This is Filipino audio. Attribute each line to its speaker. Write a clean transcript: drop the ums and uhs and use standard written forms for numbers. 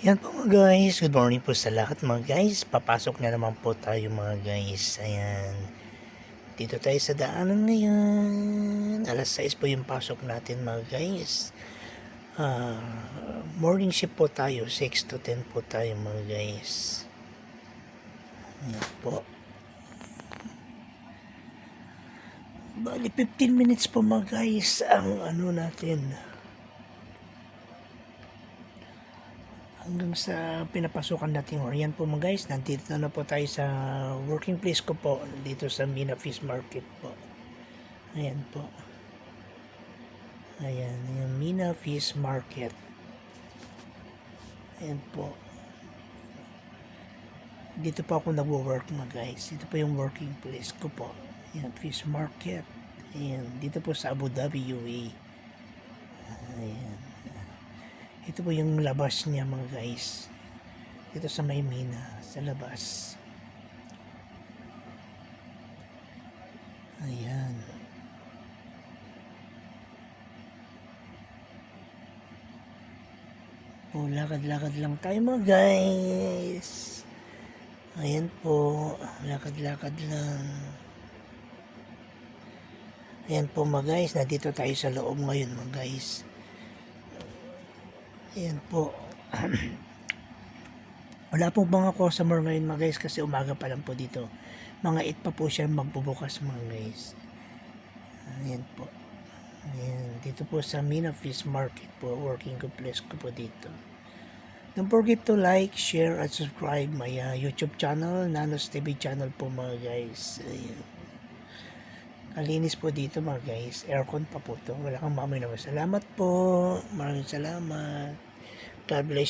Speaker 1: Yan po mga guys, good morning po sa lahat mga guys. Papasok na naman po tayo mga guys. Ayan, dito tayo sa daanan ngayon. Alas 6 po yung pasok natin mga guys. Morning shift po tayo, 6 to 10 po tayo mga guys. Ayan po. Bali 15 minutes po mga guys ang ano natin, hanggang sa pinapasukan natin. Ayan po mga guys, nandito na po tayo sa working place ko po, dito sa Mina Fish Market po. Ayan po. Ayan, yung Mina Fish Market. Ayan po. Dito po ako nagwo-work mga guys. Dito po yung working place ko po. Ayan, Fish Market. Ayan, dito po sa Abu Dhabi, UAE. Ayan. Ito po yung labas niya mga guys. Dito sa Maymina, sa labas. Ayan. Po, lakad-lakad lang tayo mga guys. Ayan po, lakad-lakad lang. Ayan po mga guys, nandito tayo sa loob ngayon mga guys. Ayan po. Wala pong mga customer ngayon mga guys kasi umaga pa lang po dito. Mga 8 pa po siya magbubukas mga guys. Ayan po. Ayan, dito po sa Mina Fish Market po, working complex ko po dito. Don't forget to like, share, at subscribe my YouTube channel, Nanos TV channel po mga guys. Ayan. Kalinis po dito mga guys. Aircon pa po to. Wala kang mamoy naman. Salamat po. Maraming salamat. God bless you.